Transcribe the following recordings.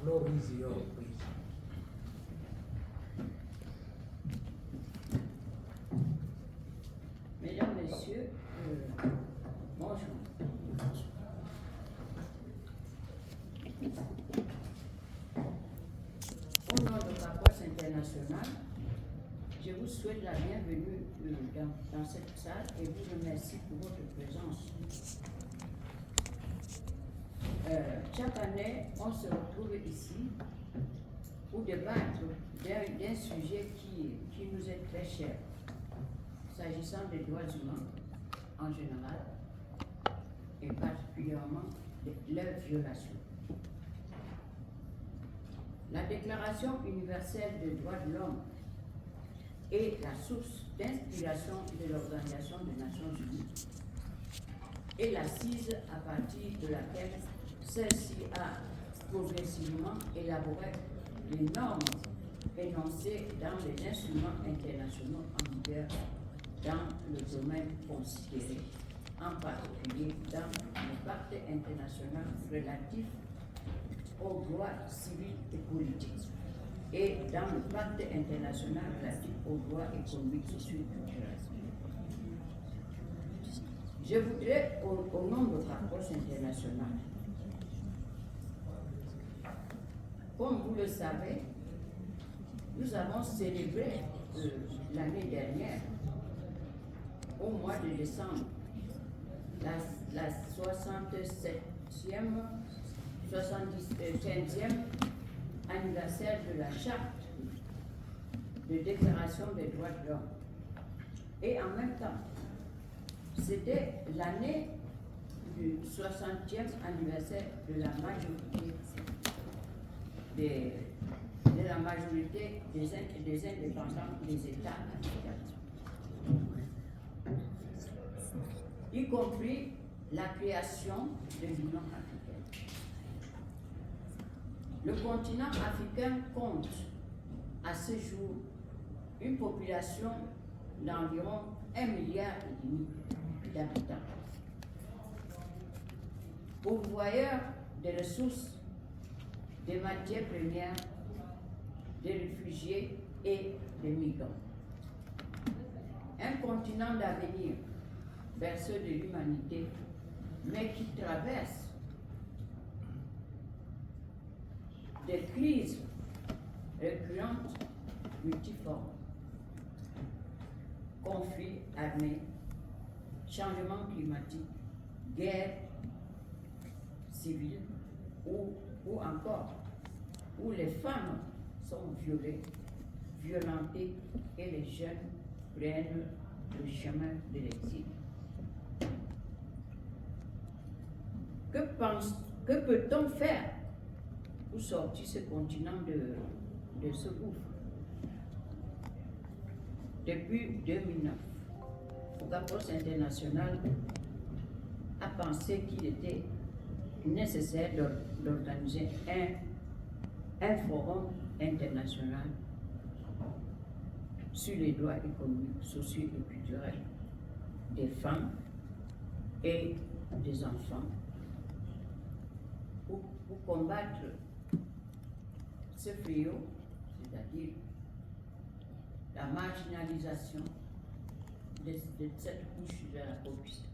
floor is yours, please. Mesdames, Messieurs, bonjour. Au nom de Papos International, je vous souhaite la bienvenue dans cette salle et vous remercie pour votre présence. Chaque année, on se retrouve ici pour débattre d'un sujet qui nous est très cher, s'agissant des droits humains en général et particulièrement de leurs violations. La Déclaration universelle des droits de l'homme est la source d'inspiration de l'Organisation des Nations Unies et l'assise à partir de laquelle celle-ci a progressivement élaboré les normes énoncées dans les instruments internationaux en vigueur dans le domaine considéré, en particulier dans le pacte international relatif aux droits civils et politiques et dans le pacte international relatif aux droits économiques, sociaux et culturels. Je voudrais, au nom de notre approche internationale, comme vous le savez, nous avons célébré l'année dernière, au mois de décembre, la 75e anniversaire de la charte de déclaration des droits de l'homme. Et en même temps, c'était l'année du 60e anniversaire de la majorité des indépendants des États africains, y compris la création de l'Union africaine. Le continent africain compte à ce jour une population d'environ 1,5 milliard d'habitants, pourvoyeurs des ressources, des matières premières, des réfugiés et des migrants. Un continent d'avenir, berceau de l'humanité, mais qui traverse des crises récurrentes, multiformes, conflits armés, changement climatique, guerre civile ou encore où les femmes sont violées, violentées et les jeunes prennent le chemin de l'exil. Que peut-on faire pour sortir ce continent de ce gouffre? Depuis 2009, Papos International a pensé qu'il était nécessaire d'organiser un forum international sur les droits économiques, sociaux et culturels des femmes et des enfants pour combattre ce fléau, c'est-à-dire la marginalisation de cette couche de la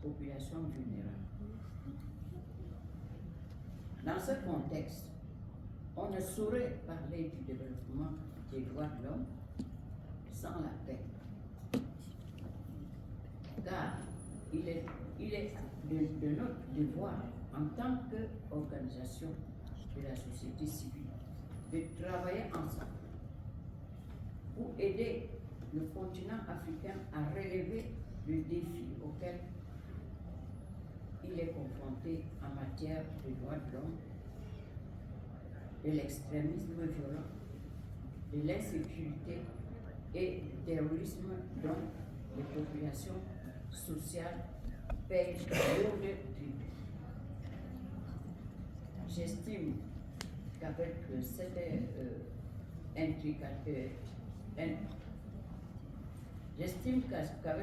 population vulnérable. Dans ce contexte, on ne saurait parler du développement des droits de l'homme sans la paix. Car il est de notre devoir, en tant qu'organisation de la société civile, de travailler ensemble pour aider le continent africain à relever le défi auquel il est confronté en matière de droits de l'homme, de l'extrémisme violent, de l'insécurité et du terrorisme dont les populations sociales payent lourd tribut. J'estime qu'avec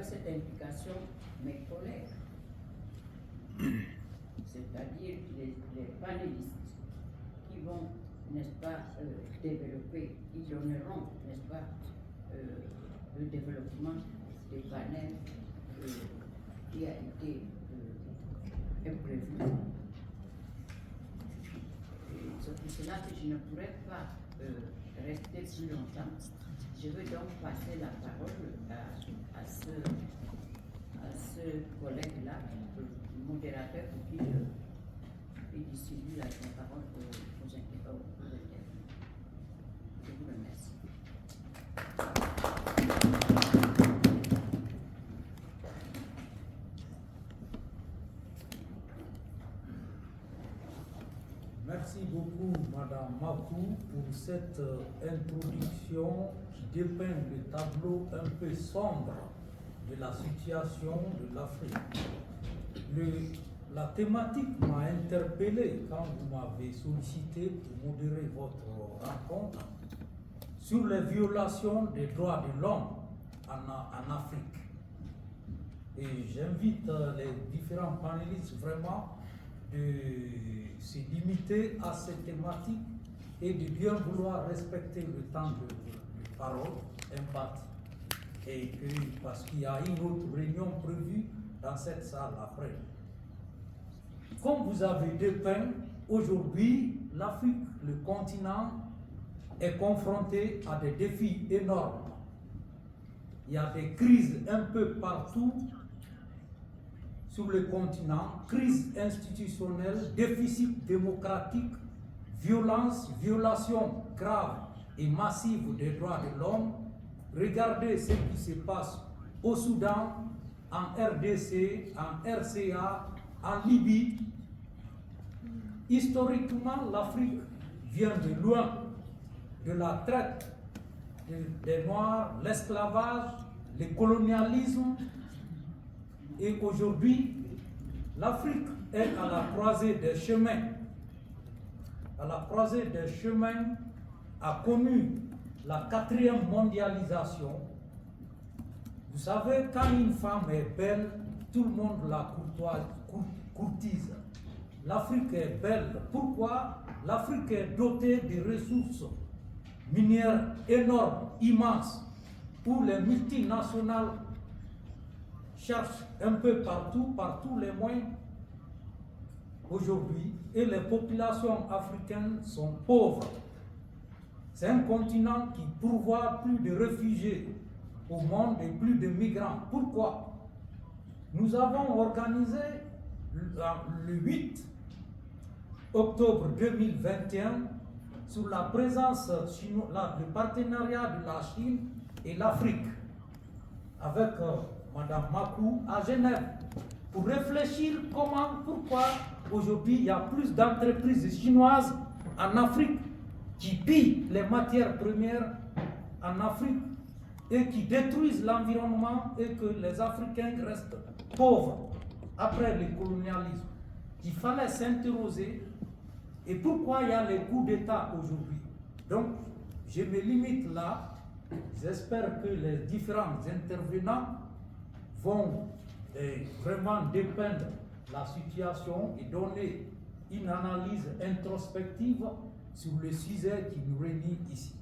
cette implication, mes collègues, c'est-à-dire les panélistes qui vont n'est-ce pas, développer, ils donneront, n'est-ce pas, le développement des panels qui a été imprévu. C'est pour cela que je ne pourrais pas rester plus longtemps. Je vais donc passer la parole à ce collègue-là, le modérateur, pour qu'il distribue la parole aux intervenants. Je vous remercie. Merci beaucoup, Madame Makou, pour cette introduction qui dépeint le tableau un peu sombre de la situation de l'Afrique. La thématique m'a interpellé quand vous m'avez sollicité pour modérer votre rencontre sur les violations des droits de l'homme en Afrique. Et j'invite les différents panélistes vraiment de se limiter à cette thématique et de bien vouloir respecter le temps de parole imparti. Et que, parce qu'il y a une autre réunion prévue dans cette salle après. Comme vous avez dépeint, aujourd'hui, l'Afrique, le continent, est confronté à des défis énormes. Il y a des crises un peu partout sur le continent, crise institutionnelle, déficit démocratique, violations graves et massives des droits de l'homme. Regardez ce qui se passe au Soudan, en RDC, en RCA, en Libye. Historiquement, l'Afrique vient de loin, de la traite des Noirs, l'esclavage, le colonialisme. Et aujourd'hui, l'Afrique est à la croisée des chemins. À la croisée des chemins, a connu la 4e mondialisation. Vous savez, quand une femme est belle, tout le monde la courtise. L'Afrique est belle. Pourquoi? L'Afrique est dotée de ressources minières énormes, immenses, où les multinationales cherchent un peu partout, par tous les moyens aujourd'hui, et les populations africaines sont pauvres. C'est un continent qui pourvoit plus de réfugiés au monde et plus de migrants. Pourquoi? Nous avons organisé le 8 octobre 2021, sous la présence chinoise, le partenariat de la Chine et l'Afrique, avec Madame Makou à Genève, pour réfléchir pourquoi aujourd'hui il y a plus d'entreprises chinoises en Afrique qui pillent les matières premières en Afrique et qui détruisent l'environnement et que les Africains restent pauvres après le colonialisme. Il fallait s'interroger et pourquoi il y a les coups d'État aujourd'hui. Donc, je me limite là. J'espère que les différents intervenants vont vraiment dépeindre la situation et donner une analyse introspective sur le sujet qui nous réunit ici.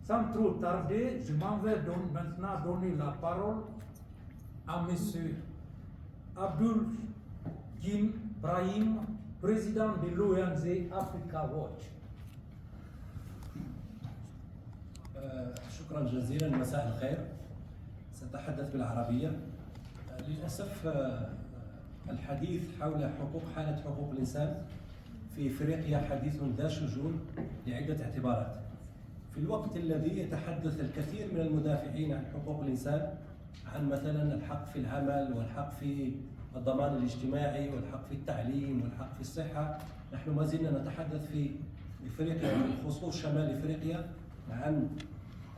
Sans trop tarder, je m'en vais maintenant donner la parole à M. Abdul Kim Brahim, président de l'ONG Africa Watch. شكرا جزيلا. مساء الخير. سأتحدث بالعربية. للأسف الحديث حول حالة حقوق الإنسان في إفريقيا حديث ذا شجون لعدة اعتبارات. في الوقت الذي يتحدث الكثير من المدافعين عن حقوق الإنسان عن مثلا الحق في العمل والحق في الضمان الاجتماعي والحق في التعليم والحق في الصحة، نحن ما زلنا نتحدث في إفريقيا بالخصوص شمال إفريقيا عن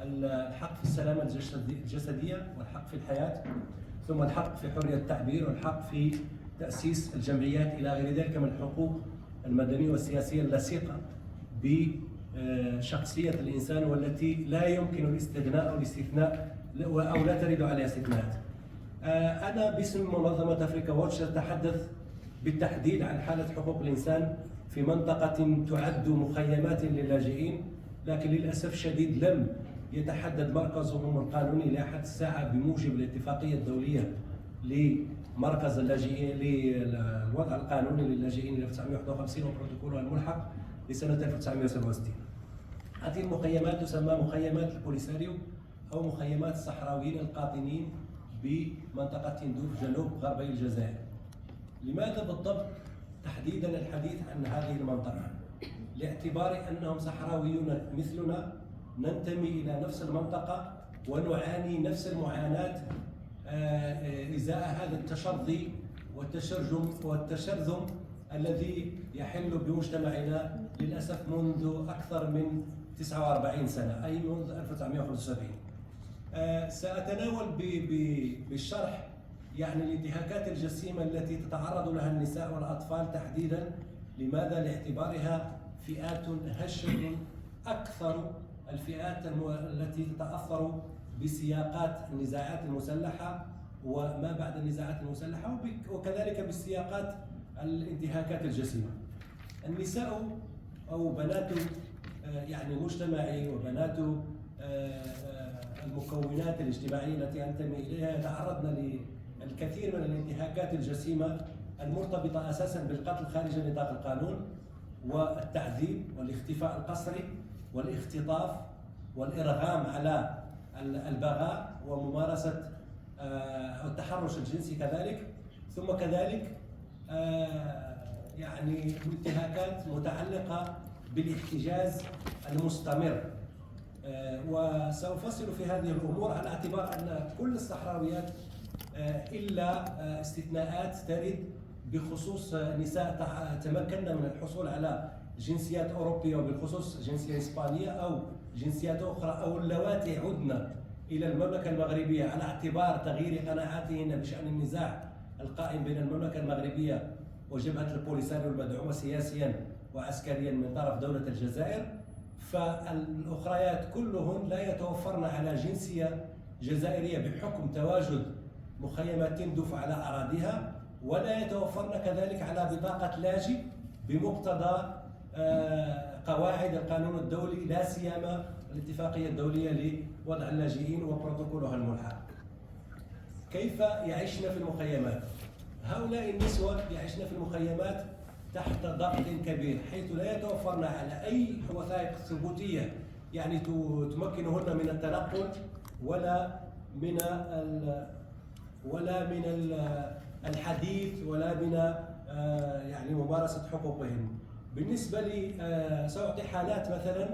الحق في السلامة الجسدية والحق في الحياة، ثم الحق في حرية التعبير والحق في تأسيس الجمعيات إلى غير ذلك من الحقوق المدنية والسياسية اللصيقة بشخصية الإنسان والتي لا يمكن الاستغناء أو الاستثناء أو لا ترد عليها استثناءات. أنا باسم منظمة أفريكا واتش أتحدث بالتحديد عن حالة حقوق الإنسان في منطقة تعد مخيمات للاجئين، لكن للأسف الشديد لم يتحدد مركزهم القانوني لحد الساعة بموجب الاتفاقية الدولية لمركز اللاجئين للوضع القانوني للاجئين ل 1951 وبروتوكولها الملحق لسنة 1967. هذه المخيمات تسمى مخيمات البوليساريو أو مخيمات الصحراويين القاطنين بمنطقة تندوف جنوب غربي الجزائر. لماذا بالضبط تحديدا الحديث عن هذه المنطقة؟ لاعتبار أنهم صحراويون مثلنا، ننتمي إلى نفس المنطقة ونعاني نفس المعاناة إزاء هذا التشظي والتشرذم الذي يحل بمجتمعنا للأسف منذ أكثر من 49 سنة، أي منذ 1975. سأتناول بالشرح يعني الانتهاكات الجسيمة التي تتعرض لها النساء والأطفال تحديدا. لماذا؟ لاعتبارها فئات هشة أكثر الفئات التي تتأثر بسياقات النزاعات المسلحة وما بعد النزاعات المسلحة، وكذلك بالسياقات الانتهاكات الجسيمة. النساء أو بنات يعني مجتمعي وبنات المكونات الاجتماعية التي أنتمي إليها يتعرضن للكثير من الانتهاكات الجسيمة المرتبطة أساسا بالقتل خارج نطاق القانون والتعذيب والاختفاء القسري والاختطاف والإرغام على البغاء وممارسة التحرش الجنسي كذلك، ثم كذلك يعني انتهاكات متعلقة بالاحتجاز المستمر. وسأفصل في هذه الأمور على اعتبار أن كل الصحراويات إلا استثناءات ترد بخصوص نساء تمكنا من الحصول على جنسيات أوروبية وبالخصوص جنسية إسبانية أو جنسيات أخرى، أو اللواتي عدن إلى المملكة المغربية على اعتبار تغيير قناعاتهن بشأن النزاع القائم بين المملكة المغربية وجبهة البوليساريو المدعومة سياسيا وعسكريا من طرف دولة الجزائر. فالأخريات كلهن لا يتوفرن على جنسية جزائرية بحكم تواجد مخيمات تندوف على أراضيها، ولا يتوفرن كذلك على بطاقة لاجئ بمقتضى قواعد القانون الدولي، لا سيما الاتفاقية الدولية لوضع اللاجئين وبروتوكولها الملحق. كيف يعيشن في المخيمات؟ هؤلاء النسوة يعيشن في المخيمات تحت ضغط كبير، حيث لا يتوفرن على أي وثائق ثبوتية يعني تمكنهن من التنقل ولا من الحديث ولا من يعني ممارسة حقوقهن. بالنسبة لي سأعطي حالات مثلا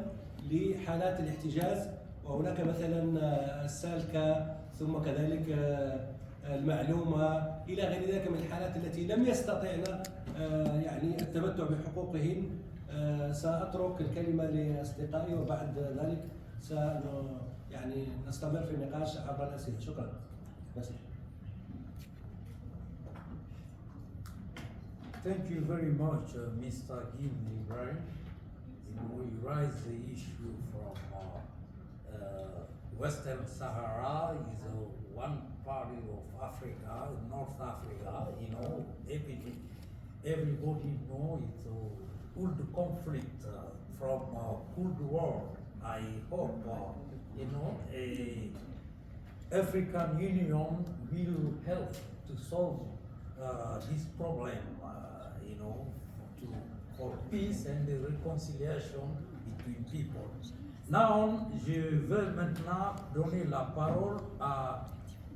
لحالات الاحتجاز، وهناك مثلا السالكة ثم كذلك المعلومة إلى غير ذلك من الحالات التي لم يستطعن يعني التمتع بحقوقهن. سأترك الكلمة لأصدقائي وبعد ذلك يعني نستمر في النقاش عبر الأسئلة. شكرا. Thank you very much, Mr. Guy Ibrahim. We raise the issue from Western Sahara is one part of Africa, North Africa. You know, everybody know it's a old conflict from Cold War. I hope African Union will help to solve this problem. For peace and the réconciliation between people. Now, je veux maintenant donner la parole à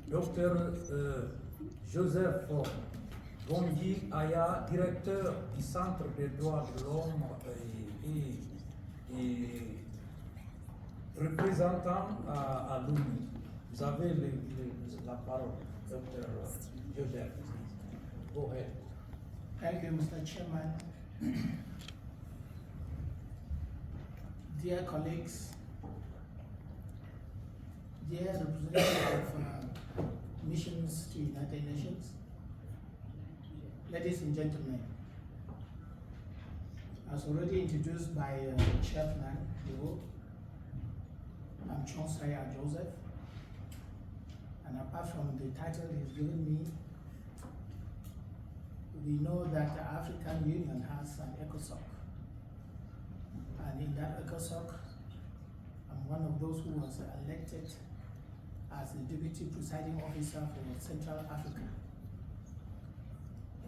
Dr. Joseph Gondi Aya, directeur du Centre des droits de l'homme et représentant à l'ONU. Vous avez la parole, Dr. Joseph. Go ahead. Thank you, Mr. Chairman. Dear colleagues, dear representatives of missions to United Nations, ladies and gentlemen, as already introduced by Chairman Devo, I'm Chancellor Joseph, and apart from the title he's given me, we know that the African Union has an ECOSOC, And in that ECOSOC, I'm one of those who was elected as the Deputy Presiding Officer for Central Africa.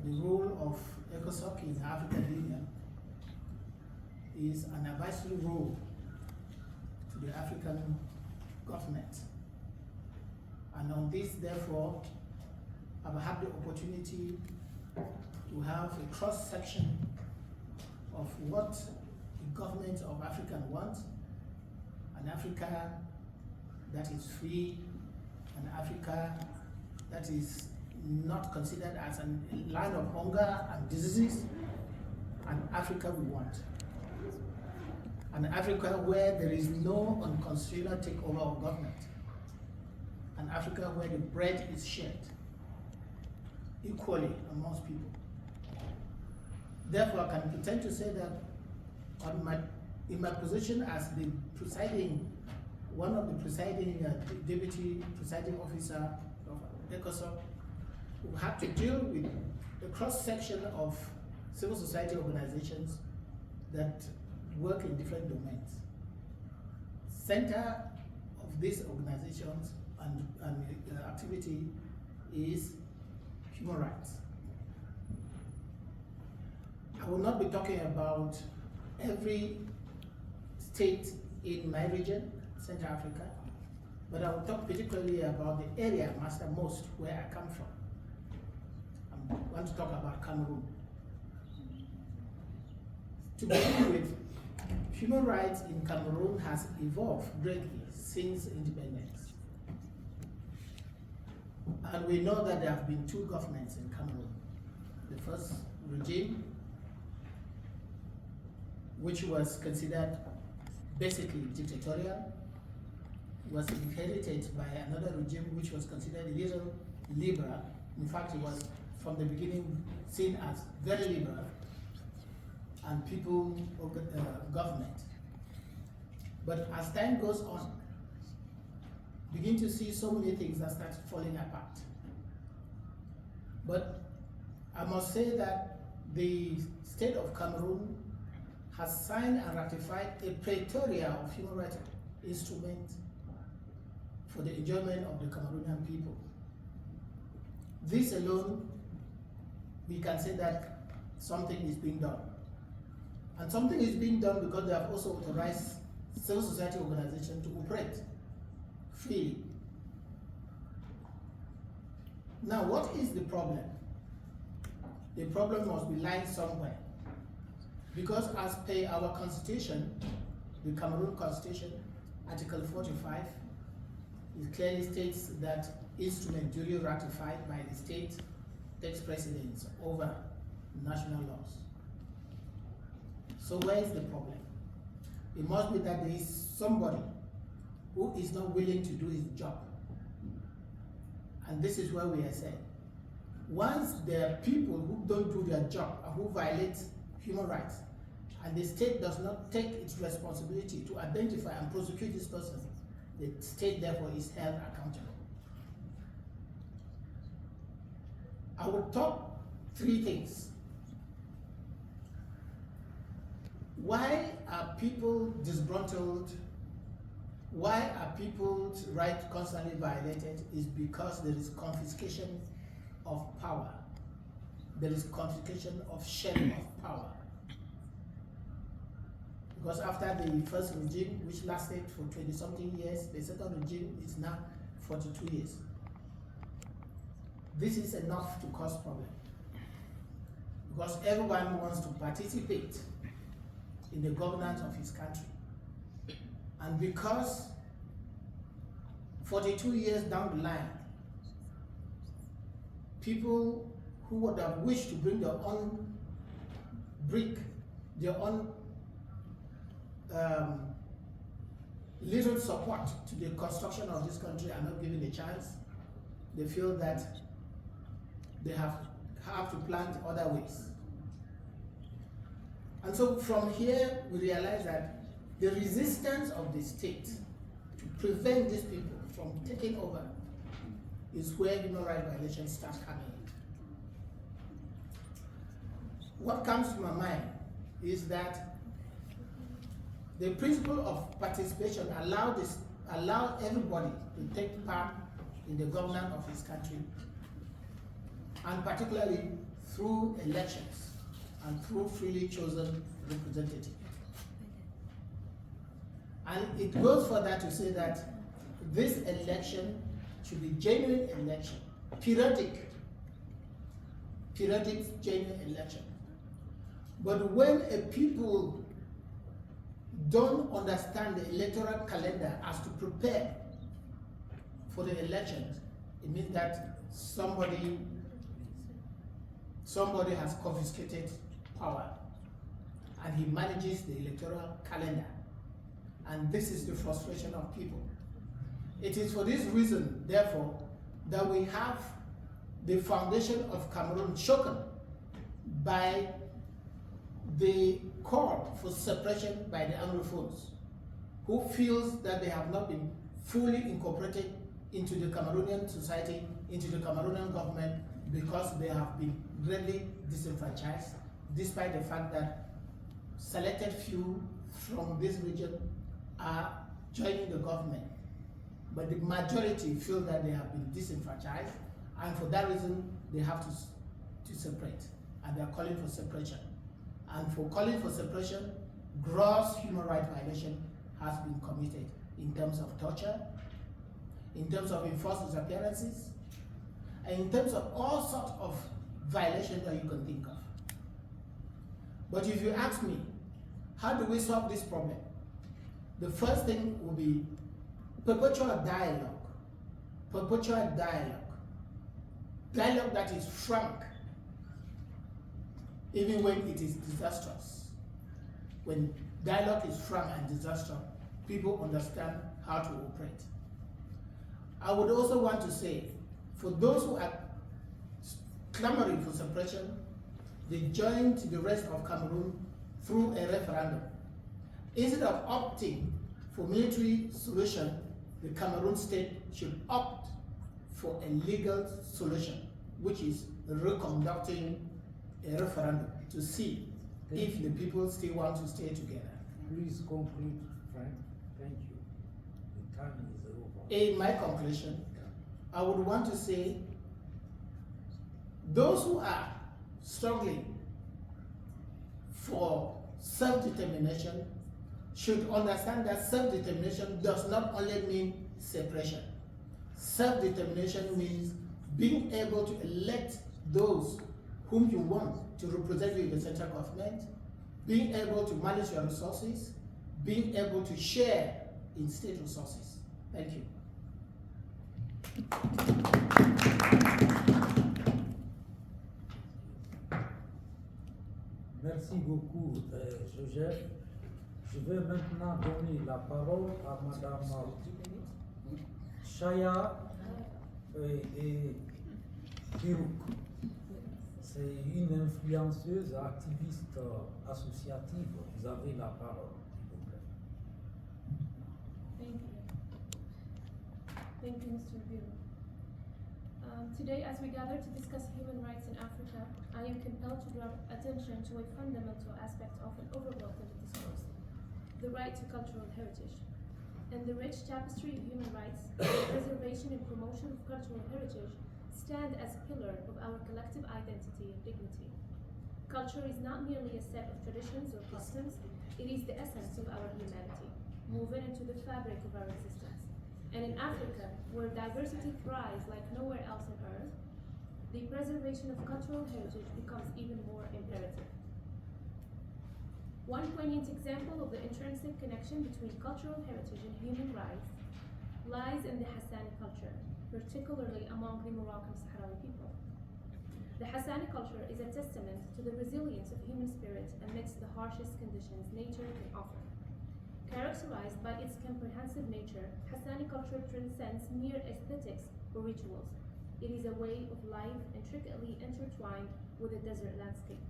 The role of ECOSOC in the African Union is an advisory role to the African government. And on this, therefore, I've had the opportunity to have a cross-section of what the government of Africa wants, an Africa that is free, an Africa that is not considered as a land of hunger and diseases, an Africa we want. An Africa where there is no unconstitutional takeover of government. An Africa where the bread is shared equally amongst people. Therefore, I can pretend to say that in my position as the one of the presiding deputy presiding officer of ECOSOC, we have to deal with a cross-section of civil society organizations that work in different domains. Center of these organizations and activity is human rights. I will not be talking about every state in my region, Central Africa, but I will talk particularly about the area I master most, where I come from. I want to talk about Cameroon. To begin with, human rights in Cameroon has evolved greatly since independence. And we know that there have been two governments in Cameroon. The first regime, which was considered basically dictatorial, was inherited by another regime which was considered a little liberal. In fact, it was from the beginning seen as very liberal and people government. But as time goes on, begin to see so many things that start falling apart. But I must say that the state of Cameroon has signed and ratified a Pretoria of human rights instrument for the enjoyment of the Cameroonian people. This alone, we can say that something is being done. And something is being done because they have also authorized civil society organizations to operate freely. Now, what is the problem? The problem must be lying somewhere. Because as per our constitution, the Cameroon Constitution, Article 45, it clearly states that instrument duly ratified by the state takes precedence over national laws. So where is the problem? It must be that there is somebody who is not willing to do his job. And this is where we are saying, once there are people who don't do their job and who violate human rights, and the state does not take its responsibility to identify and prosecute this person, the state therefore is held accountable. I will talk three things. Why are people disgruntled? Why are people's rights constantly violated? Is because there is confiscation of power. There is confiscation of sharing of power. Because after the first regime, which lasted for 20-something years, the second regime is now 42 years. This is enough to cause problem. Because everyone wants to participate in the governance of his country. And because 42 years down the line, people who would have wished to bring their own brick, their own little support to the construction of this country are not given a chance. They feel that they have to plant other ways. And so from here, we realize that the resistance of the state to prevent these people from taking over is where human rights violations start coming in. What comes to my mind is that The principle of participation allow everybody to take part in the governance of his country, and particularly through elections and through freely chosen representatives. And it goes further to say that this election should be genuine election, periodic genuine election. But when a people don't understand the electoral calendar as to prepare for the elections, it means that somebody has confiscated power and he manages the electoral calendar. And this is the frustration of people. It is for this reason, therefore, that we have the foundation of Cameroon shaken by the call for separation by the Anglophones, who feels that they have not been fully incorporated into the Cameroonian society, into the Cameroonian government, because they have been greatly disenfranchised, despite the fact that selected few from this region are joining the government. But the majority feel that they have been disenfranchised, and for that reason, they have to separate, and they are calling for separation. And for calling for separation, gross human rights violation has been committed in terms of torture, in terms of enforced disappearances, and in terms of all sorts of violations that you can think of. But if you ask me, how do we solve this problem? The first thing will be perpetual dialogue that is frank, even when it is disastrous. When dialogue is frank and disastrous, people understand how to operate. I would also want to say, for those who are clamoring for separation, they joined the rest of Cameroon through a referendum. Instead of opting for military solution, the Cameroon state should opt for a legal solution, which is reconducting a referendum to see if the people still want to stay together. Please conclude, Frank. Thank you. The time is over. In my conclusion, I would want to say those who are struggling for self-determination should understand that self-determination does not only mean separation. Self-determination means being able to elect those whom you want to represent you in the central government, being able to manage your resources, being able to share in state resources. Thank you. Merci beaucoup, Joseph. Je vais maintenant donner la parole à Madame Chaya et Kirouk. C'est une influenceuse, activiste associative. Vous avez la parole, s'il vous plaît. Thank you. Thank you, Mr. Biro. Today, as we gather to discuss human rights in Africa, I am compelled to draw attention to a fundamental aspect often overlooked in the discourse, the right to cultural heritage. In the rich tapestry of human rights, the preservation and promotion of cultural heritage stand as a pillar of our collective identity and dignity. Culture is not merely a set of traditions or customs, it is the essence of our humanity, woven into the fabric of our existence. And in Africa, where diversity thrives like nowhere else on earth, the preservation of cultural heritage becomes even more imperative. One poignant example of the intrinsic connection between cultural heritage and human rights lies in the Hassani culture, particularly among the Moroccan Sahrawi people. The Hassani culture is a testament to the resilience of human spirit amidst the harshest conditions nature can offer. Characterized by its comprehensive nature, Hassani culture transcends mere aesthetics or rituals. It is a way of life intricately intertwined with the desert landscape,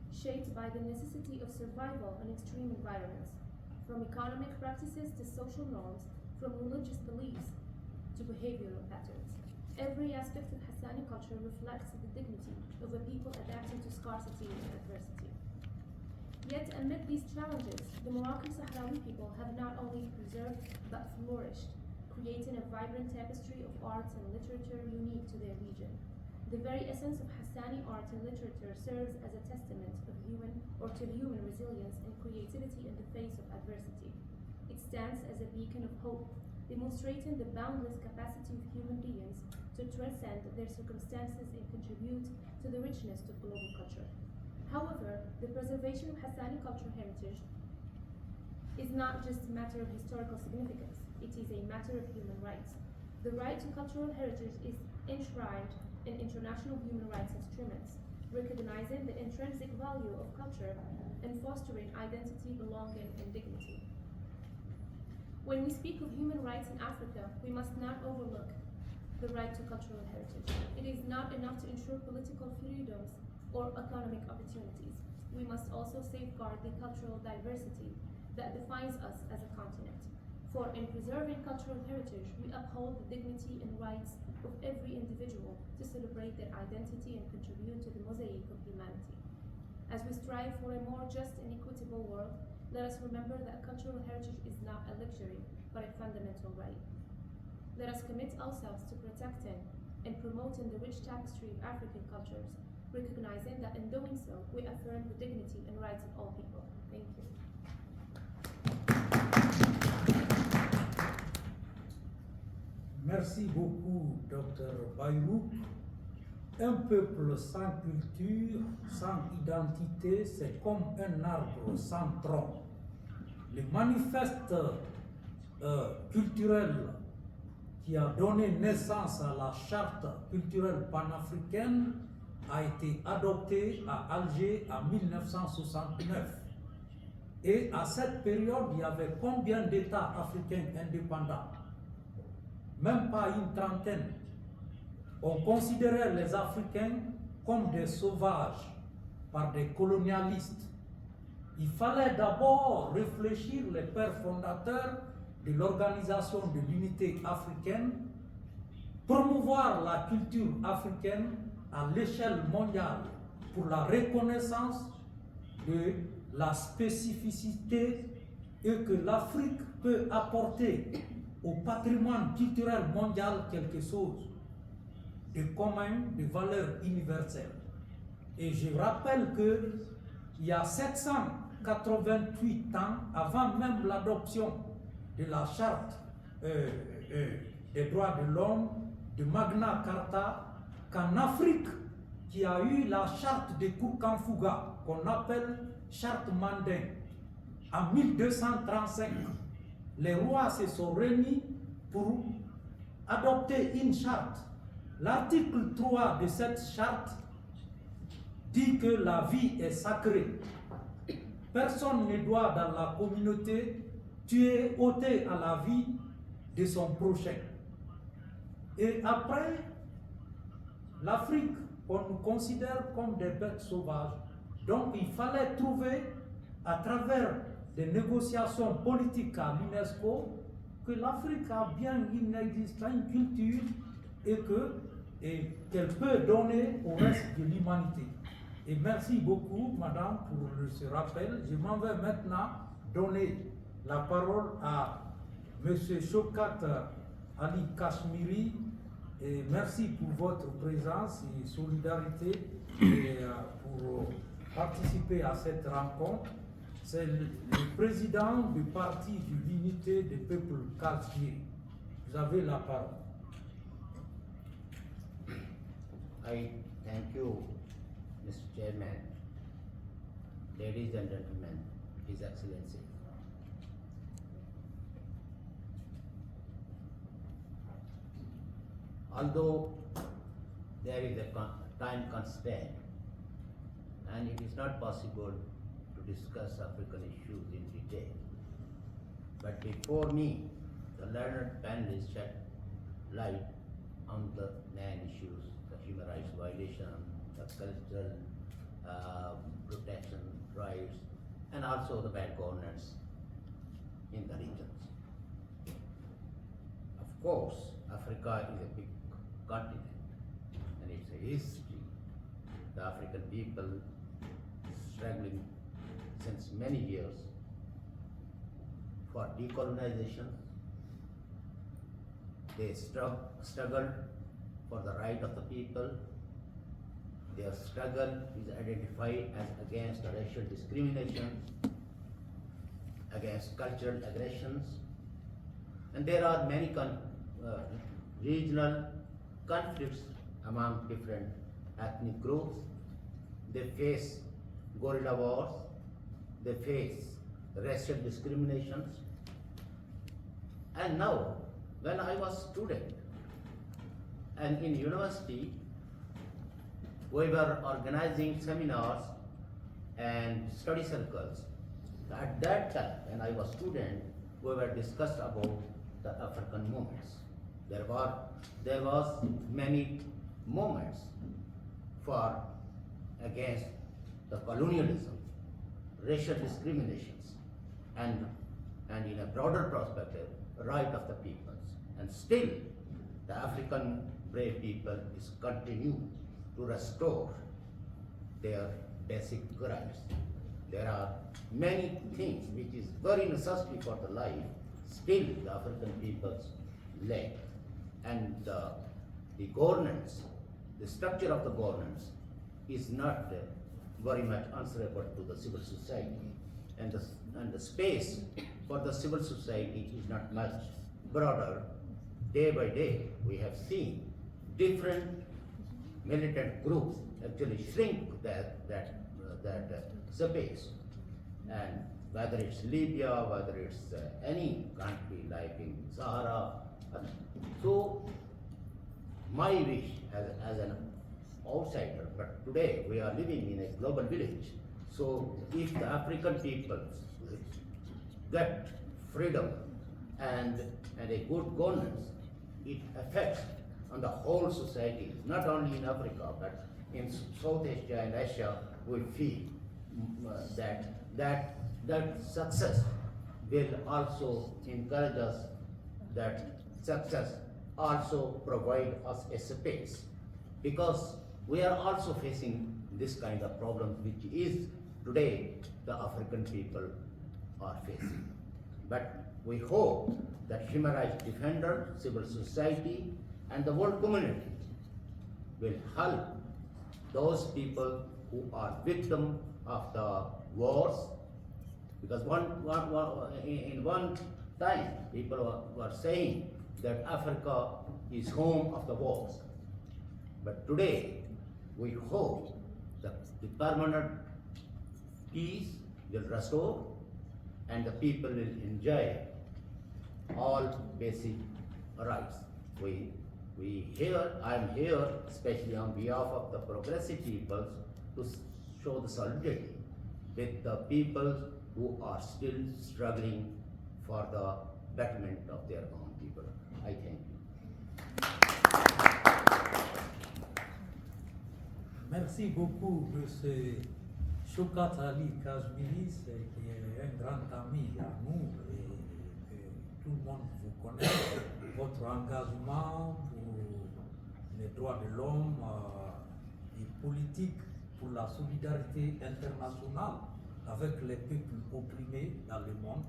shaped by the necessity of survival in extreme environments, from economic practices to social norms, from religious beliefs to behavioral patterns. Every aspect of Hassani culture reflects the dignity of a people adapting to scarcity and adversity. Yet amid these challenges, the Moroccan Sahrawi people have not only preserved but flourished, creating a vibrant tapestry of arts and literature unique to their region. The very essence of Hassani art and literature serves as a testament to human resilience and creativity in the face of adversity. It stands as a beacon of hope, demonstrating the boundless capacity of human beings to transcend their circumstances and contribute to the richness of global culture. However, the preservation of Hassani cultural heritage is not just a matter of historical significance, it is a matter of human rights. The right to cultural heritage is enshrined in international human rights instruments, recognizing the intrinsic value of culture and fostering identity, belonging, and dignity. When we speak of human rights in Africa, we must not overlook the right to cultural heritage. It is not enough to ensure political freedoms or economic opportunities. We must also safeguard the cultural diversity that defines us as a continent. For in preserving cultural heritage, we uphold the dignity and rights of every individual to celebrate their identity and contribute to the mosaic of humanity. As we strive for a more just and equitable world, let us remember that cultural heritage is not a luxury, but a fundamental right. Let us commit ourselves to protecting and promoting the rich tapestry of African cultures, recognizing that in doing so, we affirm the dignity and rights of all people. Thank you. Merci beaucoup, Dr. Bayrou. Un peuple sans culture, sans identité, c'est comme un arbre sans tronc. Le manifeste culturel qui a donné naissance à la charte culturelle panafricaine a été adopté à Alger en 1969. Et à cette période, il y avait combien d'États africains indépendants? Même pas une trentaine. On considérait les Africains comme des sauvages par des colonialistes. Il fallait d'abord réfléchir, les pères fondateurs de l'Organisation de l'Unité africaine, promouvoir la culture africaine à l'échelle mondiale pour la reconnaissance de la spécificité et que l'Afrique peut apporter au patrimoine culturel mondial quelque chose de commun, de valeur universelle. Et je rappelle qu'il y a 788 ans, avant même l'adoption de la charte des droits de l'homme, de Magna Carta, qu'en Afrique, qui a eu la charte de Kourkanfouga, qu'on appelle charte Mandin, en 1235, les rois se sont réunis pour adopter une charte. L'article 3 de cette charte dit que la vie est sacrée. Personne ne doit dans la communauté tuer, ôter à la vie de son prochain. Et après, l'Afrique, on nous considère comme des bêtes sauvages. Donc il fallait trouver, à travers des négociations politiques à l'UNESCO, que l'Afrique a bien une culture et qu'elle peut donner au reste de l'humanité. Et merci beaucoup, madame, pour ce rappel. Je m'en vais maintenant donner la parole à M. Shaukat Ali Kashmiri. Et merci pour votre présence et solidarité et pour participer à cette rencontre. C'est le président du parti de l'unité des peuples Cachemire. Vous avez la parole. I thank you, Mr. Chairman, ladies and gentlemen, His Excellency. Although there is a time constraint and it is not possible to discuss African issues in detail, but before me, the learned panelists shed light on the main issues, the human rights violation, the cultural protection rights, and also the bad governance in the regions. Of course, Africa is a big continent and it's a history. The African people struggling since since many years for decolonization. They struggled for the right of the people. Their struggle is identified as against the racial discrimination, against cultural aggressions, and there are many regional conflicts among different ethnic groups. They face guerrilla wars, they face racial discriminations. And now, when I was student and in university, we were organizing seminars and study circles. At that time, when I was student, we were discussed about the African movements. There was many movements for against the colonialism, racial discriminations, and in a broader perspective, right of the peoples. And still, the African brave people is continue to restore their basic rights. There are many things which is very necessary for the life, still the African peoples lack. And the governance, the structure of the governance is not very much answerable to the civil society. And the space for the civil society is not much broader. Day by day, we have seen different militant groups actually shrink that space. And whether it's Libya, whether it's any country like in Sahara. So my wish as an outsider, but today we are living in a global village. So if the African peoples get freedom and a good governance, it affects on the whole society, not only in Africa, but in South Asia and Asia. We feel that success will also encourage us, that success also provide us a space, because we are also facing this kind of problem which is today the African people are facing. But we hope that human rights defender, civil society, and the world community will help those people who are victims of the wars, because in one time people were saying that Africa is home of the wars. But today we hope that the permanent peace will restore and the people will enjoy all basic rights. I am here especially on behalf of the progressive peoples to show the solidarity with the people who are still struggling for the betterment of their own people. I thank you. Merci beaucoup, M. Shaukat Ali Kazmiri, qui est un grand ami à nous et que tout le monde vous connaît. Votre engagement pour les droits de l'homme et politique pour la solidarité internationale avec les peuples opprimés dans le monde.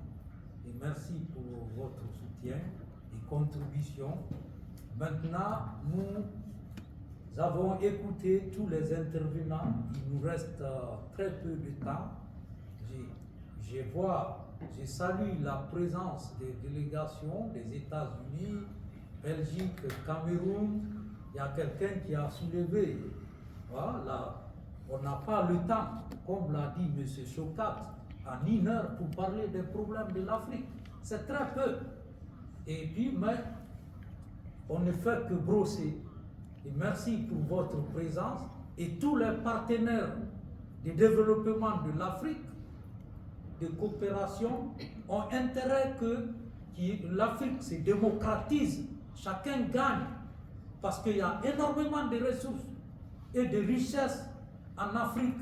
Et merci pour votre soutien et contribution. Maintenant, nous avons écouté tous les intervenants. Il nous reste très peu de temps. Je salue la présence des délégations des États-Unis, Belgique, Cameroun. Il y a quelqu'un qui a soulevé. Voilà, on n'a pas le temps, comme l'a dit M. Shaukat, en 1 heure pour parler des problèmes de l'Afrique. C'est très peu. Et puis, mais on ne fait que brosser. Et merci pour votre présence et tous les partenaires de développement de l'Afrique, de coopération, ont intérêt que l'Afrique se démocratise, chacun gagne, parce qu'il y a énormément de ressources et de richesses en Afrique.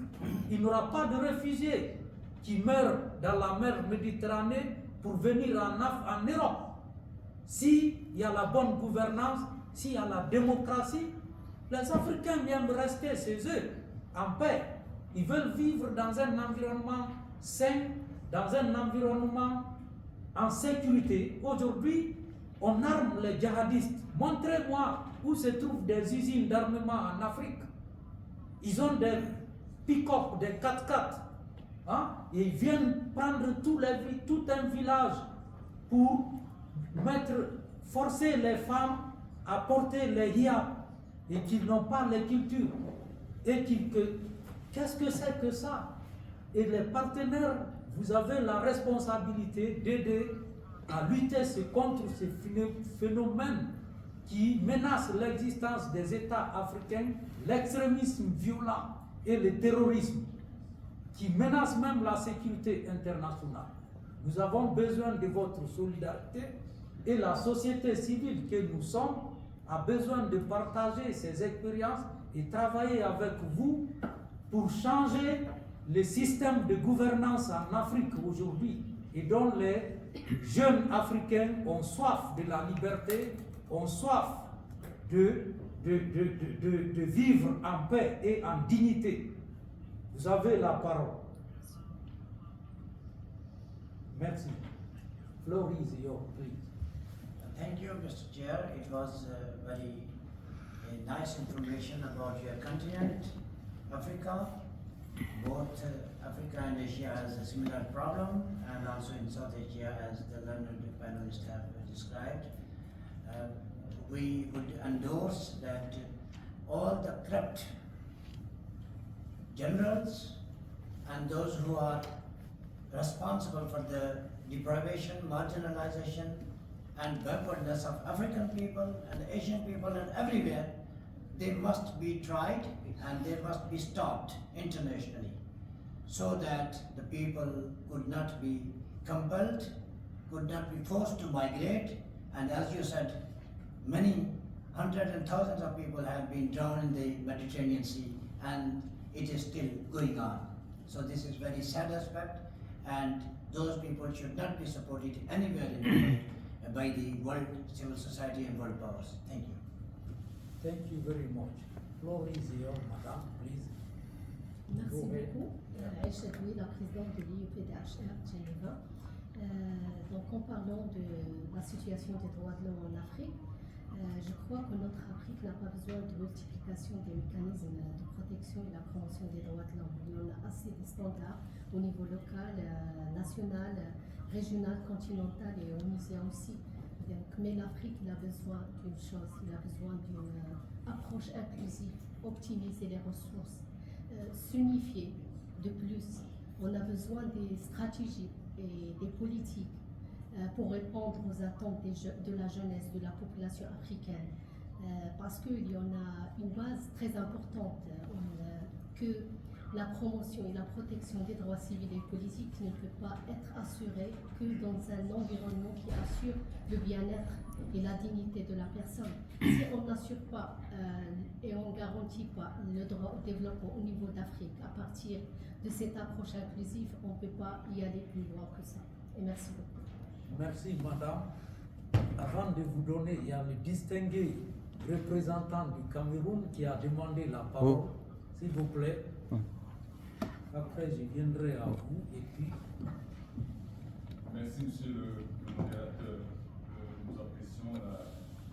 Il n'y aura pas de réfugiés qui meurent dans la mer Méditerranée pour venir en Europe. S'il y a la bonne gouvernance, s'il y a la démocratie, les Africains viennent rester chez eux en paix. Ils veulent vivre dans un environnement sain, dans un environnement en sécurité. Aujourd'hui, on arme les djihadistes. Montrez-moi où se trouvent des usines d'armement en Afrique. Ils ont des pick-up, des 4x4. Hein? Et ils viennent prendre tout un village pour forcer les femmes à porter les hijabs et qu'ils n'ont pas les cultures. Et qu'est-ce que c'est que ça? Et les partenaires, vous avez la responsabilité d'aider à lutter contre ces phénomènes qui menacent l'existence des États africains, l'extrémisme violent et le terrorisme, qui menacent même la sécurité internationale. Nous avons besoin de votre solidarité et la société civile que nous sommes a besoin de partager ses expériences et travailler avec vous pour changer le système de gouvernance en Afrique aujourd'hui et dont les jeunes Africains ont soif de la liberté, ont soif de vivre en paix et en dignité. Vous avez la parole. Merci. Floor is yours, please. Thank you, Mr. Chair. It was very nice information about your continent, Africa. Both Africa and Asia has a similar problem, and also in South Asia, as the learned panelists have described. We would endorse that all the corrupt generals and those who are responsible for the deprivation, marginalization, and backwardness of African people and Asian people and everywhere, they must be tried and they must be stopped internationally so that the people could not be compelled, could not be forced to migrate, and as you said, many hundreds and thousands of people have been drowned in the Mediterranean Sea, and it is still going on. So this is very sad aspect, and those people should not be supported anywhere in the world by the world civil society and world powers. Thank you. Thank you very much. Floor is yours, madame, please. Merci Go ahead. beaucoup. Aïcha Doui, la présidente de l'IUPDHR Geneva. Donc en parlant de la situation des droits de l'homme en Afrique, je crois que notre Afrique n'a pas besoin de multiplication des mécanismes de protection et la promotion des droits de l'homme. Il y en a assez de standards au niveau local, national, régional, continental et onusien aussi. Donc, mais l'Afrique, il a besoin d'une chose, il a besoin d'une approche inclusive, optimiser les ressources, s'unifier. De plus, on a besoin des stratégies et des politiques pour répondre aux attentes de la jeunesse, de la population africaine. Parce qu'il y en a une base très importante que la promotion et la protection des droits civils et politiques ne peut pas être assurée que dans un environnement qui assure le bien-être et la dignité de la personne. Si on n'assure pas et on ne garantit pas le droit au développement au niveau d'Afrique à partir de cette approche inclusive, on ne peut pas y aller plus loin que ça. Et merci beaucoup. Merci, madame. Avant de vous donner, il y a le distingué représentant du Cameroun qui a demandé la parole. S'il vous plaît. Après, je viendrai à vous et puis. Merci, monsieur le modérateur. Nous apprécions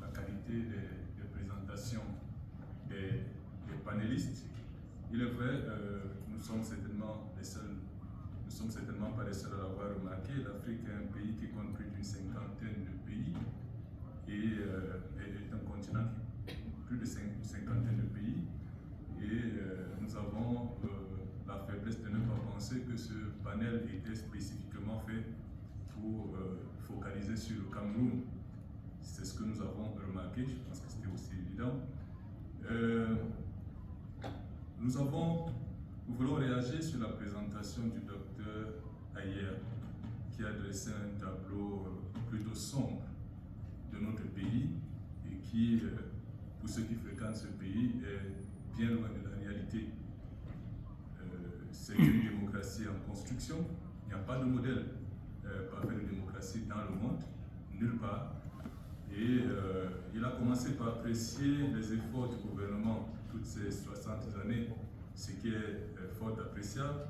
la qualité des présentations des panélistes. Il est vrai, nous ne sommes certainement pas les seuls à l'avoir remarqué. L'Afrique est un pays qui compte plus d'une cinquantaine de pays et est un continent qui plus de cinquantaine de pays. Et nous avons la faiblesse de ne pas penser que ce panel était spécifiquement fait pour focaliser sur le Cameroun. C'est ce que nous avons remarqué, je pense que c'était aussi évident. Nous voulons réagir sur la présentation du docteur Ayer, qui a dressé un tableau plutôt sombre de notre pays et qui, pour ceux qui fréquentent ce pays, est bien loin de la réalité. C'est une démocratie en construction. Il n'y a pas de modèle parfait de démocratie dans le monde, nulle part. Et il a commencé par apprécier les efforts du gouvernement toutes ces 60 années, ce qui est fort appréciable.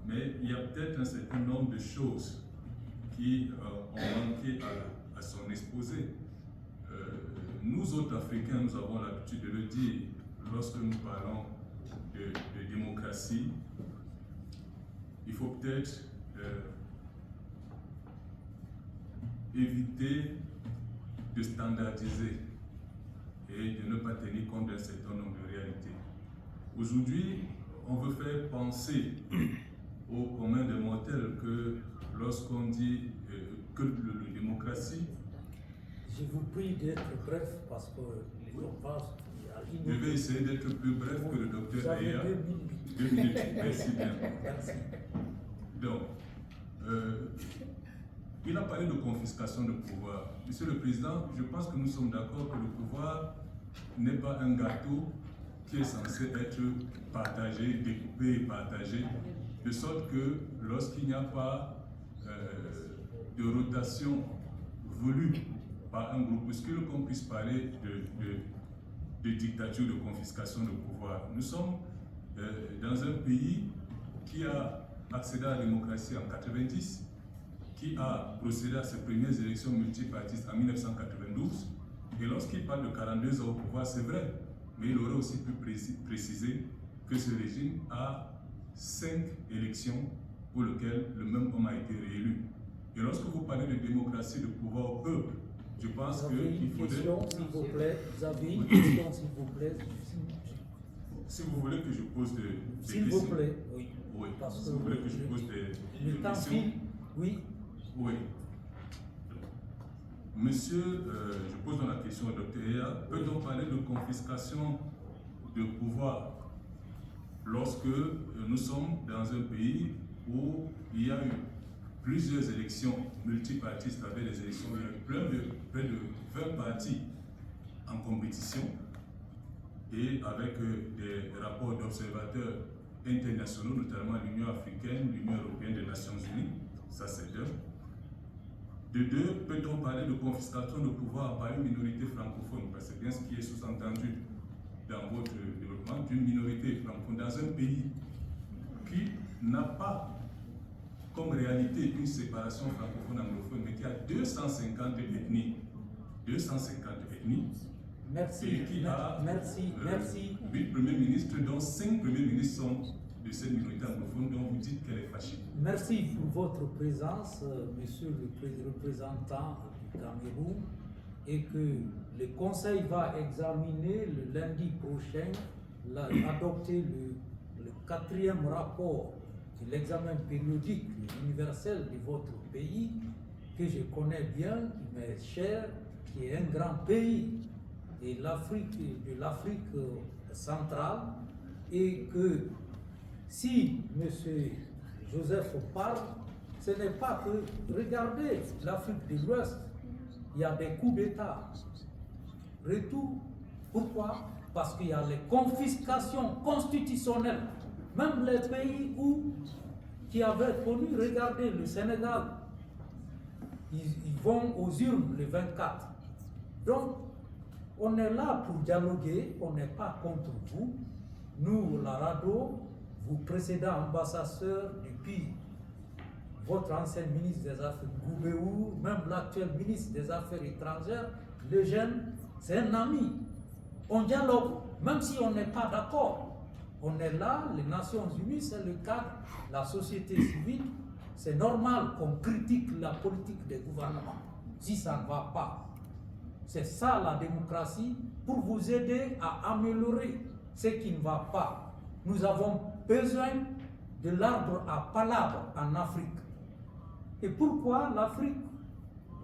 mais il y a peut-être un certain nombre de choses qui ont manqué à son exposé. Nous autres Africains, nous avons l'habitude de le dire lorsque nous parlons de démocratie. Il faut peut-être éviter de standardiser et de ne pas tenir compte d'un certain nombre de réalités. Aujourd'hui, on veut faire penser au commun des mortels que lorsqu'on dit que la démocratie, Je vous prie d'être bref parce que on passe. je vais essayer d'être plus bref que le Vous docteur avez Aya. 2 minutes. 2 minutes, merci bien. Merci. Donc, il a parlé de confiscation de pouvoir. Monsieur le Président, je pense que nous sommes d'accord que le pouvoir n'est pas un gâteau qui est censé être partagé, découpé et partagé, de sorte que lorsqu'il n'y a pas de rotation voulue par un groupuscule, qu'on puisse parler de dictature, de confiscation de pouvoir. Nous sommes dans un pays qui a accédé à la démocratie en 1990, qui a procédé à ses premières élections multipartistes en 1992, et lorsqu'il parle de 42 ans au pouvoir, c'est vrai, mais il aurait aussi pu préciser que ce régime a 5 élections pour lesquelles le même homme a été réélu. Et lorsque vous parlez de démocratie, de pouvoir au peuple, je pense qu'il faudrait... S'il vous plaît, vous avez une question, s'il vous plaît. Si vous voulez que je pose des S'il questions... vous plaît, oui. Oui, Parce si que vous voulez que je pose des le temps questions... file, oui. Oui. Monsieur, je pose dans la question au docteur Ea, peut-on parler de confiscation de pouvoir lorsque nous sommes dans un pays où il y a eu plusieurs élections multipartistes avec des élections, il y a eu près de 20 partis en compétition et avec des rapports d'observateurs internationaux, notamment l'Union africaine, l'Union européenne des Nations Unies, ça c'est d'un. De deux, peut-on parler de confiscation de pouvoir par une minorité francophone? Parce que c'est bien ce qui est sous-entendu dans votre développement, d'une minorité francophone dans un pays qui n'a pas comme réalité une séparation francophone-anglophone, mais qui a 250 ethnies. 250 ethnies. Merci, Et qui a merci. 8 premiers ministres, dont 5 premiers ministres sont de cette minorité anglophone dont vous dites qu'elle est fâchée. Merci pour votre présence, monsieur le représentant du Cameroun, et que le Conseil va examiner le lundi prochain, adopter le 4e rapport de l'examen périodique universel de votre pays, que je connais bien, qui m'est cher, qui est un grand pays de l'Afrique centrale, et que si M. Joseph parle, ce n'est pas que, regardez l'Afrique de l'Ouest, il y a des coups d'État. Retour, pourquoi? Parce qu'il y a les confiscations constitutionnelles. Même les pays qui avaient connu, regardez le Sénégal, ils vont aux urnes le 24. Donc, on est là pour dialoguer, on n'est pas contre vous. Nous, la RADDHO, vous précédant ambassadeur depuis votre ancien ministre des Affaires, Goubéou, même l'actuel ministre des Affaires étrangères, le jeune, c'est un ami. On dialogue, même si on n'est pas d'accord. On est là, les Nations Unies, c'est le cadre, la société civile. C'est normal qu'on critique la politique des gouvernements, si ça ne va pas. C'est ça la démocratie, pour vous aider à améliorer ce qui ne va pas. Nous avons besoin de l'arbre à palabres en Afrique. Et pourquoi l'Afrique,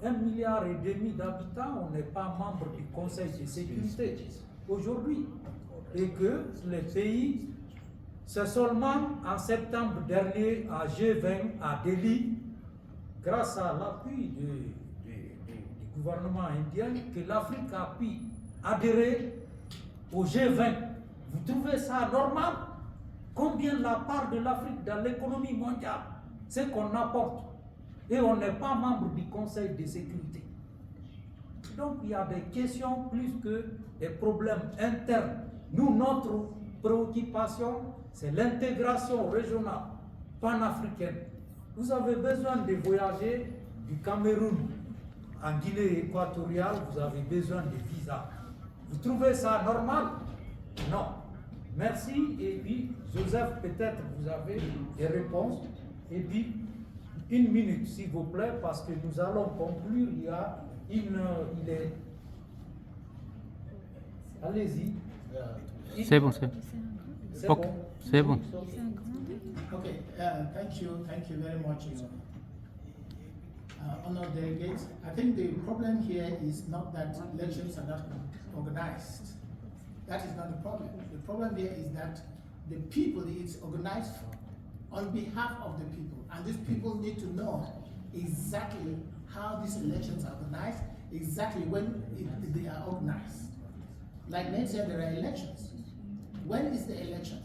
1,5 milliard d'habitants, on n'est pas membre du Conseil de sécurité aujourd'hui? Et que les pays, c'est seulement en septembre dernier à G20 à Delhi, grâce à l'appui du gouvernement indien, que l'Afrique a pu adhérer au G20. Vous trouvez ça normal? Combien la part de l'Afrique dans l'économie mondiale? C'est qu'on apporte. Et on n'est pas membre du Conseil de sécurité. Donc il y a des questions plus que des problèmes internes. Nous, notre préoccupation, c'est l'intégration régionale. panafricaine. Vous avez besoin de voyager du Cameroun en Guinée équatoriale, vous avez besoin de visa. Vous trouvez ça normal? Non. Merci. Et puis, Joseph, peut-être vous avez des réponses. Et puis, 1 minute, s'il vous plaît, parce que nous allons conclure. Il est. Allez-y. C'est bon. C'est Ok, bon. c'est bon. Okay, thank you very much, honored delegates. I think the problem here is not that elections are not organized. That is not the problem. The problem here is that the people it's organized for, on behalf of the people, and these people need to know exactly how these elections are organized, exactly when they are organized. Like Nate said, there are elections. When is the election?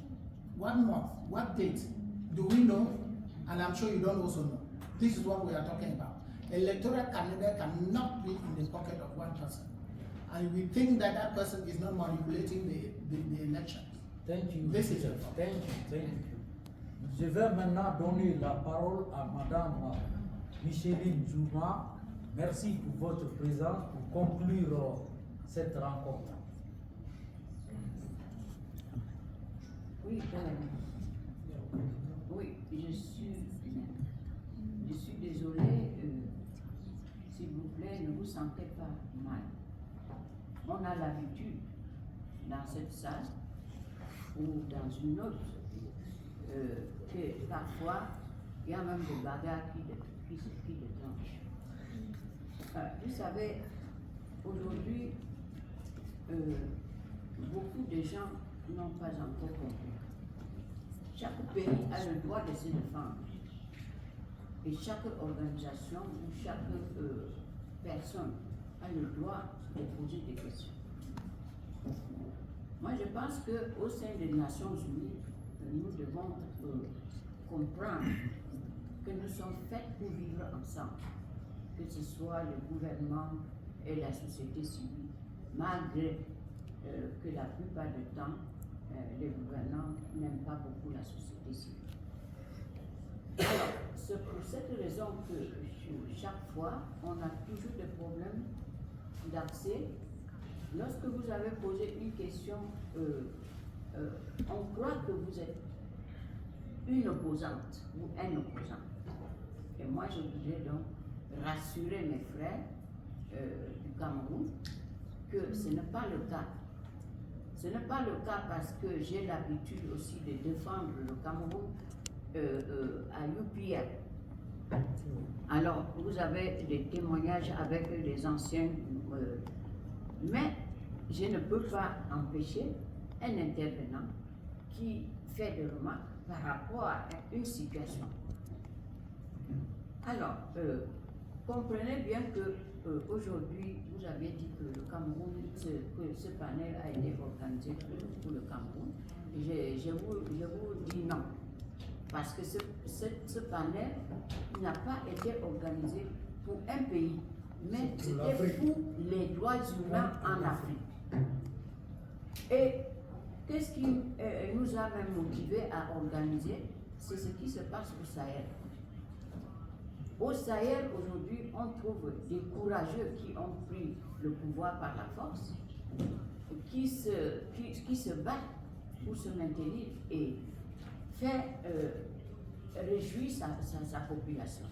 What month? What date? Do we know? And I'm sure you don't also know. This is what we are talking about. Electoral candidate cannot be in the pocket of one person. And we think that that person is not manipulating the election. Thank you. This is it. Thank you. Je vais maintenant donner la parole à Madame Micheline Zouma. Merci pour votre présence pour conclure cette rencontre. Oui, oui, je suis désolée, s'il vous plaît, ne vous sentez pas mal. On a l'habitude dans cette salle ou dans une autre que parfois il y a même des bagarres qui se déclenchent. Vous savez, aujourd'hui, beaucoup de gens n'ont pas encore compris. Chaque pays a le droit de se défendre. Et chaque organisation ou chaque personne a le droit de poser des questions. Moi, je pense qu'au sein des Nations Unies, nous devons comprendre que nous sommes faits pour vivre ensemble, que ce soit le gouvernement et la société civile, malgré que la plupart du temps, les gouvernants n'aiment pas beaucoup la société civile. Alors, c'est pour cette raison que chaque fois, on a toujours des problèmes d'accès. Lorsque vous avez posé une question, on croit que vous êtes une opposante ou un opposant. Et moi, je voudrais donc rassurer mes frères du Cameroun que ce n'est pas le cas. Ce n'est pas le cas parce que j'ai l'habitude aussi de défendre le Cameroun à UPR. Alors, vous avez des témoignages avec les anciens, mais je ne peux pas empêcher un intervenant qui fait des remarques par rapport à une situation. Alors, comprenez bien que aujourd'hui, vous avez dit que le Cameroun, que ce panel a été organisé pour le Cameroun. Je vous dis non. Parce que ce panel n'a pas été organisé pour un pays, mais c'était pour les droits humains en Afrique. Et qu'est-ce qui nous a même motivés à organiser? C'est ce qui se passe au Sahel. Au Sahel, aujourd'hui, on trouve des courageux qui ont pris le pouvoir par la force, qui se battent pour se maintenir et faire réjouir sa population.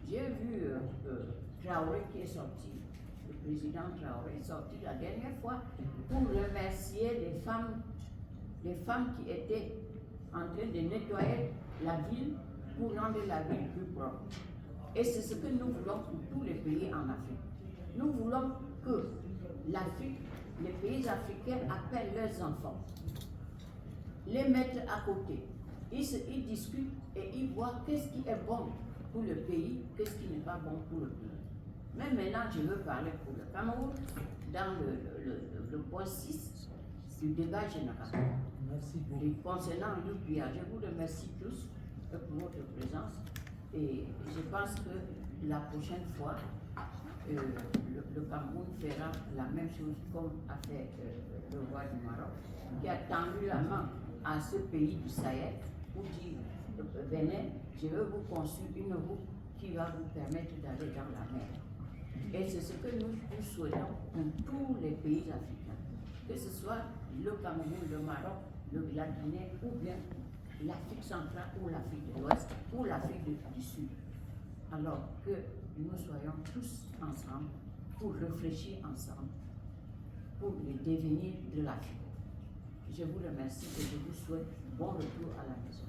J'ai vu Traoré qui est sorti, le président Traoré est sorti la dernière fois pour remercier les femmes qui étaient en train de nettoyer la ville pour rendre la ville plus propre. Et c'est ce que nous voulons pour tous les pays en Afrique. Nous voulons que l'Afrique, les pays africains appellent leurs enfants, les mettent à côté. Ils discutent et ils voient qu'est-ce qui est bon pour le pays, qu'est-ce qui n'est pas bon pour le pays. Mais maintenant, je veux parler pour le Cameroun dans le point 6 du débat général. Merci beaucoup. Et concernant l'UPR, je vous remercie tous pour votre présence. Et je pense que la prochaine fois, le Cameroun fera la même chose comme a fait le roi du Maroc, qui a tendu la main à ce pays du Sahel pour dire Bénin, je veux vous construire une route qui va vous permettre d'aller dans la mer. Et c'est ce que nous souhaitons pour tous les pays africains, que ce soit le Cameroun, le Maroc, la Guinée ou bien l'Afrique centrale ou l'Afrique de l'Ouest ou l'Afrique du Sud. Alors que nous soyons tous ensemble pour réfléchir ensemble pour le devenir de l'Afrique. Je vous remercie et je vous souhaite bon retour à la maison.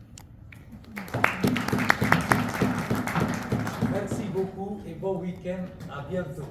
Merci beaucoup et bon week-end. À bientôt.